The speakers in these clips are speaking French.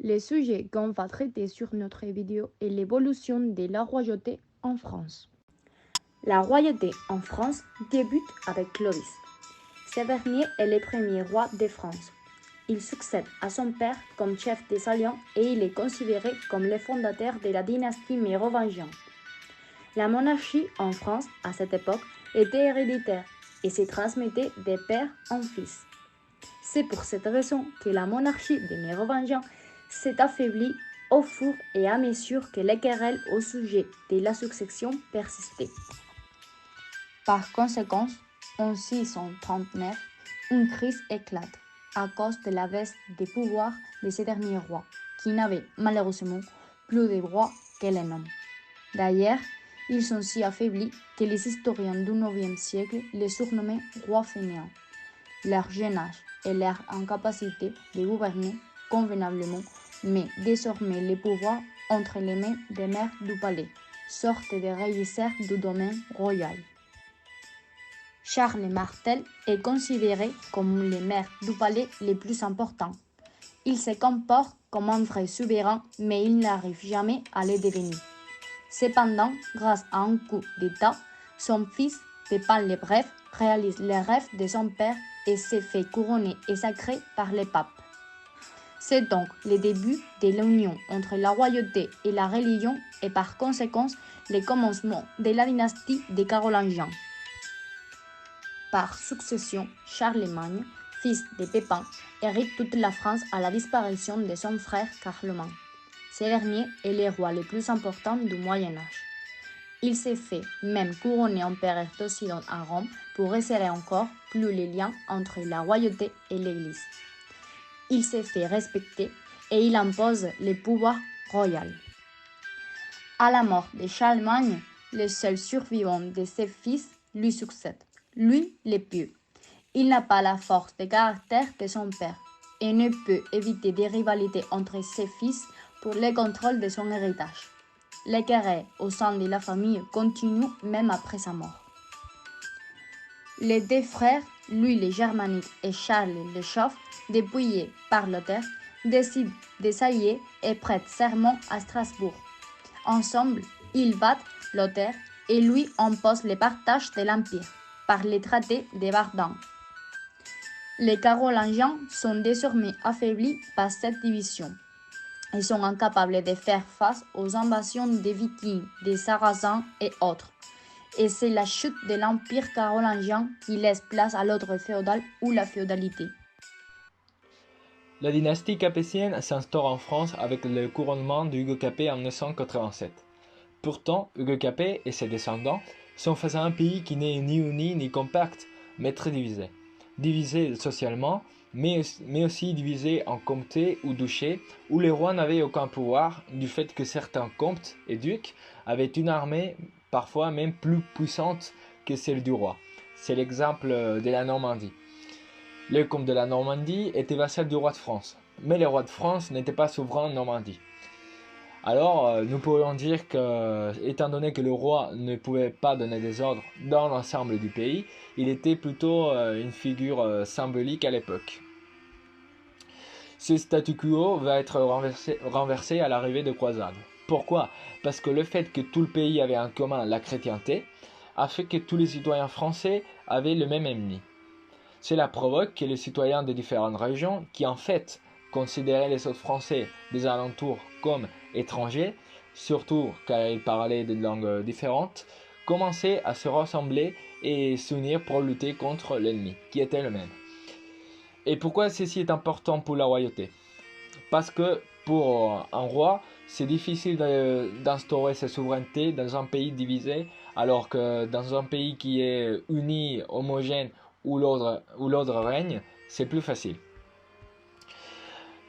Le sujet qu'on va traiter sur notre vidéo est l'évolution de la royauté en France. La royauté en France débute avec Clovis. Ce dernier est le premier roi de France. Il succède à son père comme chef des Saliens et il est considéré comme le fondateur de la dynastie mérovingienne. La monarchie en France, à cette époque, était héréditaire et se transmettait de père en fils. C'est pour cette raison que la monarchie des Mérovingiens s'est affaiblie au fur et à mesure que les querelles au sujet de la succession persistaient. Par conséquent, en 639, une crise éclate à cause de la baisse des pouvoirs de ces derniers rois, qui n'avaient malheureusement plus de droits que les hommes. D'ailleurs, ils sont si affaiblis que les historiens du IXe siècle les surnommaient rois fainéants. Leur jeune âge et leur incapacité de gouverner convenablement met désormais le pouvoir entre les mains des maires du palais, sorte de régisseurs du domaine royal. Charles Martel est considéré comme le maire du palais le plus important. Il se comporte comme un vrai souverain, mais il n'arrive jamais à le devenir. Cependant, grâce à un coup d'État, son fils, Pépin le Bref, réalise les rêves de son père et se fait couronner et sacré par le pape. C'est donc le début de l'union entre la royauté et la religion et par conséquent le commencement de la dynastie des Carolingiens. Par succession, Charlemagne, fils de Pépin, hérite toute la France à la disparition de son frère Carloman. Ce dernier est le roi le plus important du Moyen-Âge. Il s'est fait même couronner empereur d'Occident à Rome pour resserrer encore plus les liens entre la royauté et l'Église. Il s'est fait respecter et il impose le pouvoir royal. À la mort de Charlemagne, le seul survivant de ses fils lui succède, lui le pieux. Il n'a pas la force de caractère de son père et ne peut éviter des rivalités entre ses fils pour le contrôle de son héritage. Les querelles au sein de la famille continuent même après sa mort. Les deux frères, Louis le Germanique et Charles le Chauve, dépouillés par Lothaire, décident de s'allier et prêtent serment à Strasbourg. Ensemble, ils battent Lothaire et Louis impose le partage de l'Empire par les traités de Verdun. Les Carolingiens sont désormais affaiblis par cette division. Ils sont incapables de faire face aux invasions des Vikings, des Sarrasins et autres. Et c'est la chute de l'Empire carolingien qui laisse place à l'ordre féodal ou la féodalité. La dynastie capétienne s'instaure en France avec le couronnement d'Hugues Capet en 987. Pourtant, Hugues Capet et ses descendants sont face à un pays qui n'est ni uni ni compact, mais très divisé. Divisé socialement, mais aussi divisé en comtés ou duchés, où les rois n'avaient aucun pouvoir du fait que certains comtes et ducs avaient une armée parfois même plus puissante que celle du roi. C'est l'exemple de la Normandie. Le comte de la Normandie était vassal du roi de France, mais le roi de France n'était pas souverain en Normandie. Alors, nous pourrions dire que, étant donné que le roi ne pouvait pas donner des ordres dans l'ensemble du pays, il était plutôt une figure symbolique à l'époque. Ce statu quo va être renversé à l'arrivée des croisades. Pourquoi? Parce que le fait que tout le pays avait en commun la chrétienté a fait que tous les citoyens français avaient le même ennemi. Cela provoque que les citoyens des différentes régions, qui en fait considéraient les autres Français des alentours comme étrangers, surtout car ils parlaient des langues différentes, commençaient à se rassembler et s'unir pour lutter contre l'ennemi, qui était le même. Et pourquoi ceci est important pour la royauté? Parce que pour un roi, c'est difficile d'instaurer sa souveraineté dans un pays divisé, alors que dans un pays qui est uni, homogène, où l'ordre règne, c'est plus facile.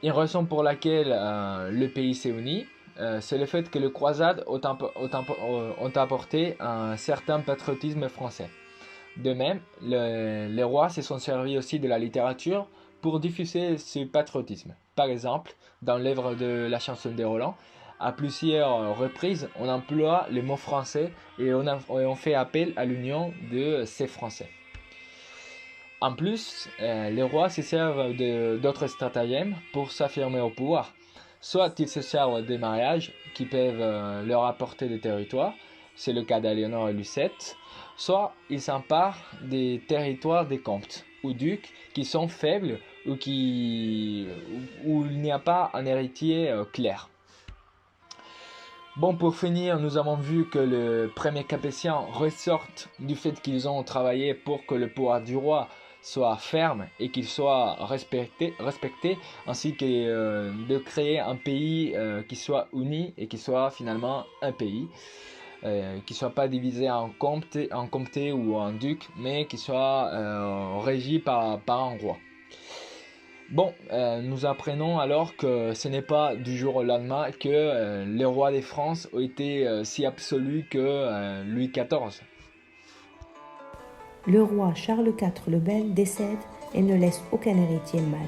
Une raison pour laquelle le pays s'est uni, c'est le fait que les croisades ont apporté un certain patriotisme français. De même, les rois se sont servis aussi de la littérature pour diffuser ce patriotisme. Par exemple, dans l'œuvre de la chanson des Roland, à plusieurs reprises, on emploie le mot français et on fait appel à l'union de ces Français. En plus, les rois se servent d'autres stratagèmes pour s'affirmer au pouvoir. Soit ils se servent des mariages qui peuvent leur apporter des territoires, c'est le cas d'Aliénor et Lucette, soit ils s'emparent des territoires des comtes ou ducs qui sont faibles ou où il n'y a pas un héritier clair. Bon, pour finir, nous avons vu que le premier Capétien ressortent du fait qu'ils ont travaillé pour que le pouvoir du roi soit ferme et qu'il soit respecté, ainsi que de créer un pays qui soit uni et qui soit finalement un pays, qui ne soit pas divisé en comté ou en duc, mais qui soit régi par un roi. Bon, nous apprenons alors que ce n'est pas du jour au lendemain que les rois de France ont été si absolus que Louis XIV. Le roi Charles IV le Bel décède et ne laisse aucun héritier mâle.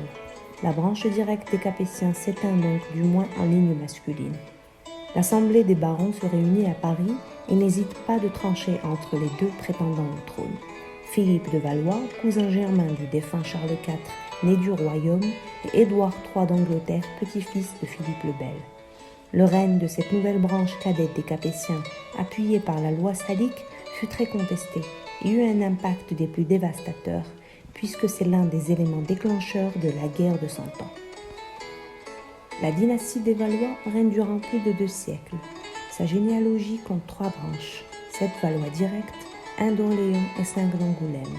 La branche directe des Capétiens s'éteint donc du moins en ligne masculine. L'assemblée des barons se réunit à Paris et n'hésite pas de trancher entre les deux prétendants au trône. Philippe de Valois, cousin germain du défunt Charles IV, né du royaume, et Édouard III d'Angleterre, petit-fils de Philippe le Bel. Le règne de cette nouvelle branche cadette des Capétiens, appuyée par la loi salique, fut très contesté et eut un impact des plus dévastateurs, puisque c'est l'un des éléments déclencheurs de la guerre de 100 ans. La dynastie des Valois règne durant plus de 2 siècles. Sa généalogie compte 3 branches, 7 Valois directs, 1 d'Orléans et 5 d'Angoulême.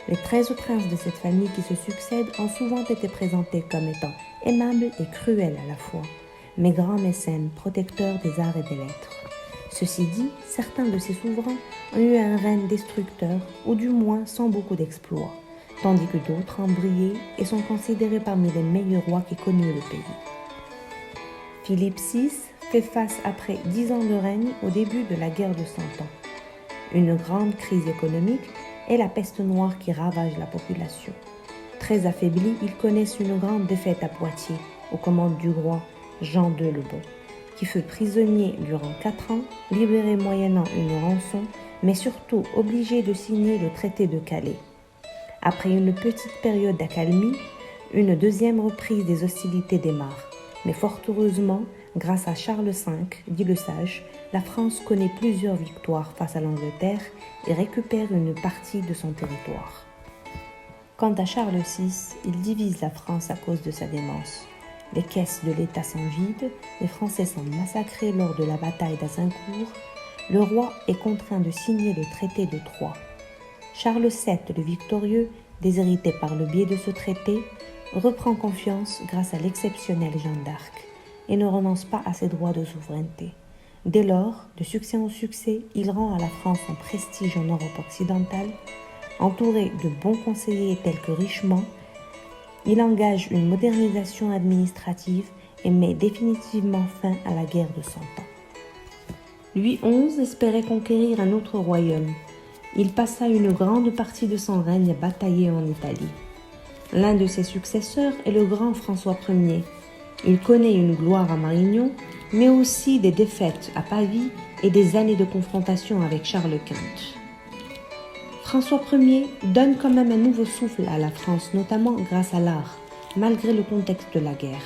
Les 13 princes de cette famille qui se succèdent ont souvent été présentés comme étant aimables et cruels à la fois, mais grands mécènes, protecteurs des arts et des lettres. Ceci dit, certains de ces souverains ont eu un règne destructeur, ou du moins sans beaucoup d'exploits, tandis que d'autres ont brillé et sont considérés parmi les meilleurs rois qu'ait connus le pays. Philippe VI fait face après 10 ans de règne au début de la guerre de 100 ans. Une grande crise économique et la peste noire qui ravage la population. Très affaiblis, ils connaissent une grande défaite à Poitiers, aux commandes du roi Jean II le Bon, qui fut prisonnier durant 4 ans, libéré moyennant une rançon, mais surtout obligé de signer le traité de Calais. Après une petite période d'accalmie, une deuxième reprise des hostilités démarre. Mais fort heureusement, grâce à Charles V, dit le sage, la France connaît plusieurs victoires face à l'Angleterre et récupère une partie de son territoire. Quant à Charles VI, il divise la France à cause de sa démence. Les caisses de l'État sont vides, les Français sont massacrés lors de la bataille d'Azincourt, le roi est contraint de signer le traité de Troyes. Charles VII, le victorieux, déshérité par le biais de ce traité, reprend confiance grâce à l'exceptionnelle Jeanne d'Arc et ne renonce pas à ses droits de souveraineté. Dès lors, de succès en succès, il rend à la France un prestige en Europe occidentale. Entouré de bons conseillers tels que Richemont, il engage une modernisation administrative et met définitivement fin à la guerre de 100 ans. Louis XI espérait conquérir un autre royaume. Il passa une grande partie de son règne à batailler en Italie. L'un de ses successeurs est le grand François Ier. Il connaît une gloire à Marignan, mais aussi des défaites à Pavie et des années de confrontation avec Charles Quint. François Ier donne quand même un nouveau souffle à la France, notamment grâce à l'art, malgré le contexte de la guerre.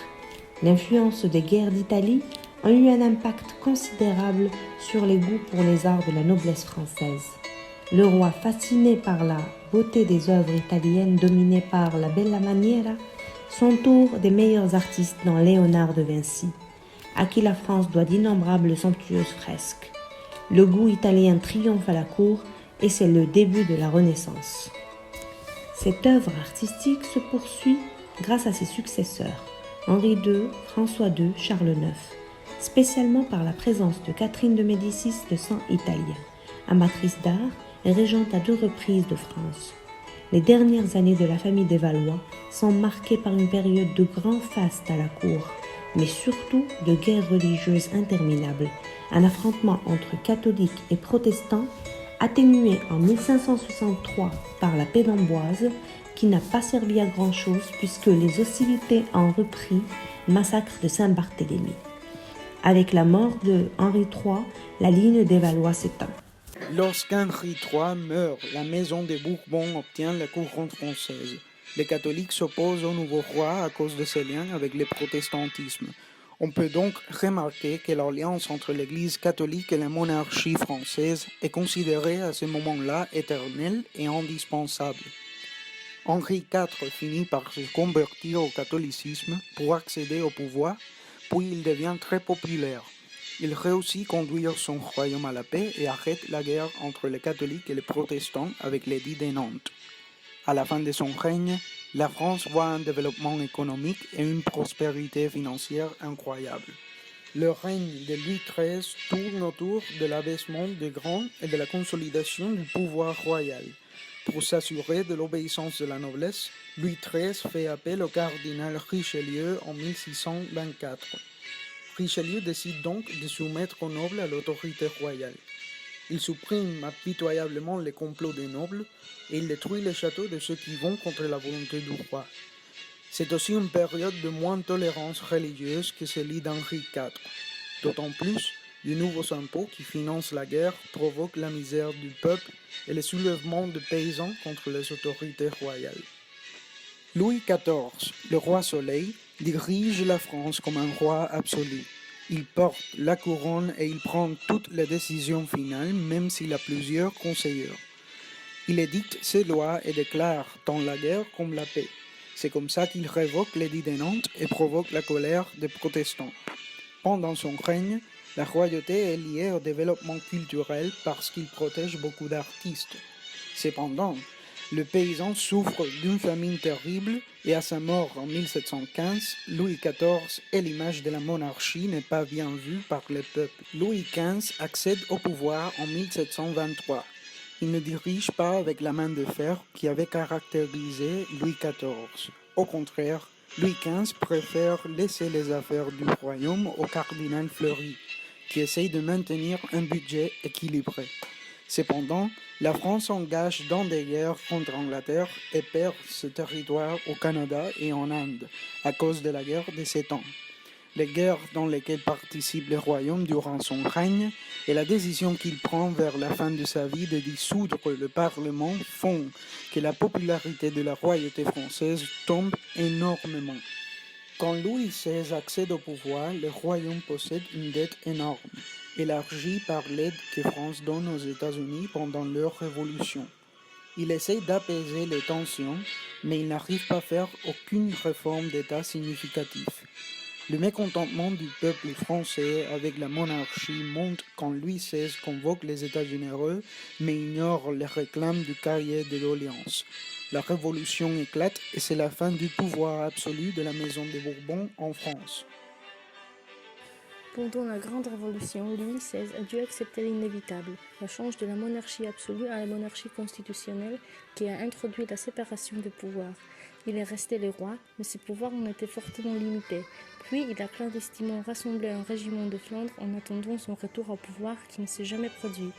L'influence des guerres d'Italie a eu un impact considérable sur les goûts pour les arts de la noblesse française. Le roi, fasciné par la beauté des œuvres italiennes dominées par la Bella Maniera, s'entoure des meilleurs artistes dans Léonard de Vinci, à qui la France doit d'innombrables somptueuses fresques. Le goût italien triomphe à la cour et c'est le début de la Renaissance. Cette œuvre artistique se poursuit grâce à ses successeurs, Henri II, François II, Charles IX, spécialement par la présence de Catherine de Médicis de sang italien, amatrice d'art et régente à 2 reprises de France. Les dernières années de la famille des Valois sont marquées par une période de grand faste à la cour, mais surtout de guerres religieuses interminables, un affrontement entre catholiques et protestants atténué en 1563 par la paix d'Amboise, qui n'a pas servi à grand-chose puisque les hostilités ont repris, massacre de Saint-Barthélemy. Avec la mort de Henri III, la ligne des Valois s'éteint. Lorsqu'Henri III meurt, la maison des Bourbons obtient la couronne française. Les catholiques s'opposent au nouveau roi à cause de ses liens avec le protestantisme. On peut donc remarquer que l'alliance entre l'Église catholique et la monarchie française est considérée à ce moment-là éternelle et indispensable. Henri IV finit par se convertir au catholicisme pour accéder au pouvoir, puis il devient très populaire. Il réussit à conduire son royaume à la paix et arrête la guerre entre les catholiques et les protestants avec l'édit de Nantes. À la fin de son règne, la France voit un développement économique et une prospérité financière incroyable. Le règne de Louis XIII tourne autour de l'abaissement des grands et de la consolidation du pouvoir royal. Pour s'assurer de l'obéissance de la noblesse, Louis XIII fait appel au cardinal Richelieu en 1624. Richelieu décide donc de soumettre aux nobles à l'autorité royale. Il supprime impitoyablement les complots des nobles et il détruit les châteaux de ceux qui vont contre la volonté du roi. C'est aussi une période de moins de tolérance religieuse que celle d'Henri IV. D'autant plus, les nouveaux impôts qui financent la guerre provoquent la misère du peuple et le soulèvement de paysans contre les autorités royales. Louis XIV, le roi Soleil, dirige la France comme un roi absolu. Il porte la couronne et il prend toutes les décisions finales, même s'il a plusieurs conseillers. Il édicte ses lois et déclare tant la guerre comme la paix. C'est comme ça qu'il révoque l'édit de Nantes et provoque la colère des protestants. Pendant son règne, la royauté est liée au développement culturel parce qu'il protège beaucoup d'artistes. Cependant, le paysan souffre d'une famine terrible et à sa mort en 1715, Louis XIV et l'image de la monarchie n'est pas bien vue par le peuple. Louis XV accède au pouvoir en 1723. Il ne dirige pas avec la main de fer qui avait caractérisé Louis XIV. Au contraire, Louis XV préfère laisser les affaires du royaume au cardinal Fleury, qui essaye de maintenir un budget équilibré. Cependant, la France s'engage dans des guerres contre l'Angleterre et perd ce territoire au Canada et en Inde à cause de la guerre des 7 ans. Les guerres dans lesquelles participe le royaume durant son règne et la décision qu'il prend vers la fin de sa vie de dissoudre le Parlement font que la popularité de la royauté française tombe énormément. Quand Louis XVI accède au pouvoir, le royaume possède une dette énorme, élargie par l'aide que France donne aux États-Unis pendant leur révolution. Il essaie d'apaiser les tensions, mais il n'arrive pas à faire aucune réforme d'État significative. Le mécontentement du peuple français avec la monarchie monte quand Louis XVI convoque les États généraux, mais ignore les réclames du cahier de doléances. La révolution éclate et c'est la fin du pouvoir absolu de la maison des Bourbons en France. Pendant la Grande Révolution, Louis XVI a dû accepter l'inévitable, le change de la monarchie absolue à la monarchie constitutionnelle qui a introduit la séparation des pouvoirs. Il est resté le roi, mais ses pouvoirs ont été fortement limités. Puis il a clandestinement rassemblé un régiment de Flandre en attendant son retour au pouvoir qui ne s'est jamais produit.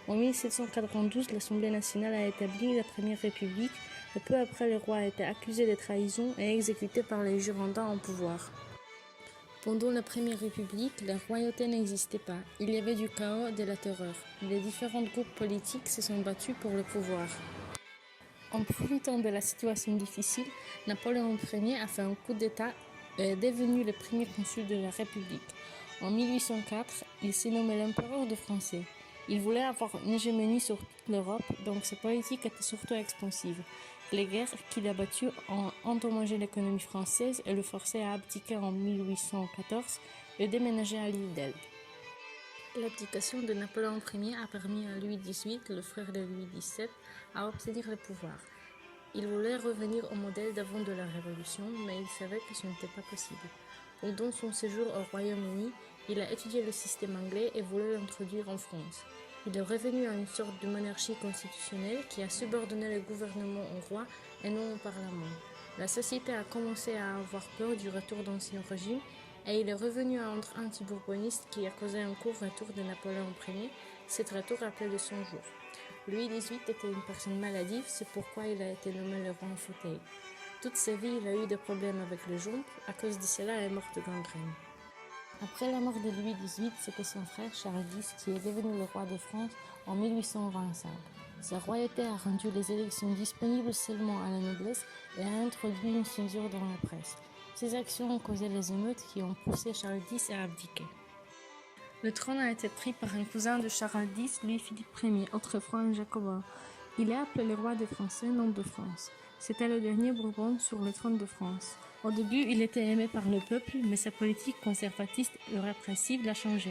En 1792, l'Assemblée nationale a établi la Première République et peu après le roi a été accusé de trahison et exécuté par les Girondins en pouvoir. Pendant la Première République, la royauté n'existait pas. Il y avait du chaos et de la terreur. Les différents groupes politiques se sont battus pour le pouvoir. En profitant de la situation difficile, Napoléon Ier a fait un coup d'État et est devenu le premier consul de la République. En 1804, il s'est nommé l'empereur de Français. Il voulait avoir une hégémonie sur toute l'Europe, donc sa politique était surtout expansive. Les guerres qu'il a battues ont endommagé l'économie française et le forcé à abdiquer en 1814 et déménager à l'île d'Elbe. L'abdication de Napoléon Ier a permis à Louis XVIII, le frère de Louis XVII, à obtenir le pouvoir. Il voulait revenir au modèle d'avant de la Révolution, mais il savait que ce n'était pas possible. Pendant son séjour au Royaume-Uni, il a étudié le système anglais et voulait l'introduire en France. Il est revenu à une sorte de monarchie constitutionnelle qui a subordonné le gouvernement au roi et non au Parlement. La société a commencé à avoir peur du retour d'ancien régime et il est revenu à entre anti-bourboniste qui a causé un court retour de Napoléon Ier. Cet retour appelé de son jour. Louis XVIII était une personne maladive, c'est pourquoi il a été nommé le roi en fauteuil. Toute sa vie, il a eu des problèmes avec le jambes, à cause de cela, il est mort de gangrène. Après la mort de Louis XVIII, c'était son frère Charles X qui est devenu le roi de France en 1825. Sa royauté a rendu les élections disponibles seulement à la noblesse et a introduit une censure dans la presse. Ces actions ont causé les émeutes qui ont poussé Charles X à abdiquer. Le trône a été pris par un cousin de Charles X, Louis-Philippe Ier, autrefois un jacobin. Il est appelé le roi des Français, non de France. C'était le dernier Bourbon sur le trône de France. Au début, il était aimé par le peuple, mais sa politique conservatiste et répressive l'a changé.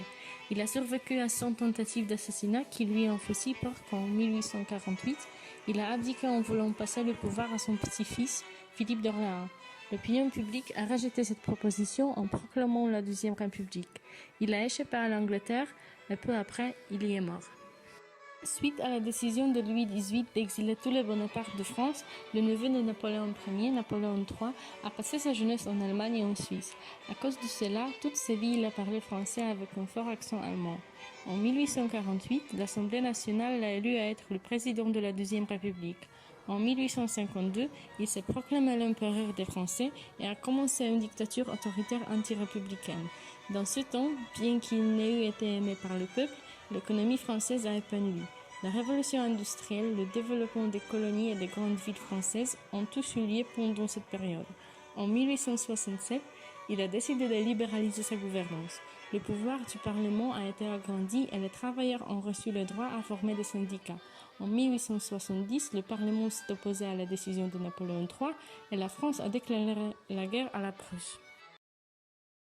Il a survécu à 100 tentatives d'assassinat qui lui ont fait si peur qu'en 1848, il a abdiqué en voulant passer le pouvoir à son petit-fils, Philippe d'Orléans. L'opinion publique a rejeté cette proposition en proclamant la Deuxième République. Il a échappé à l'Angleterre, et peu après, il y est mort. Suite à la décision de Louis XVIII d'exiler tous les Bonaparte de France, le neveu de Napoléon Ier, Napoléon III, a passé sa jeunesse en Allemagne et en Suisse. À cause de cela, toute sa vie, il a parlé français avec un fort accent allemand. En 1848, l'Assemblée nationale l'a élu à être le président de la Deuxième République. En 1852, il s'est proclamé l'empereur des Français et a commencé une dictature autoritaire anti-républicaine. Dans ce temps, bien qu'il n'ait eu été aimé par le peuple, l'économie française a épanoui. La révolution industrielle, le développement des colonies et des grandes villes françaises ont tous eu lieu pendant cette période. En 1867, il a décidé de libéraliser sa gouvernance. Le pouvoir du Parlement a été agrandi et les travailleurs ont reçu le droit à former des syndicats. En 1870, le Parlement s'est opposé à la décision de Napoléon III et la France a déclaré la guerre à la Prusse.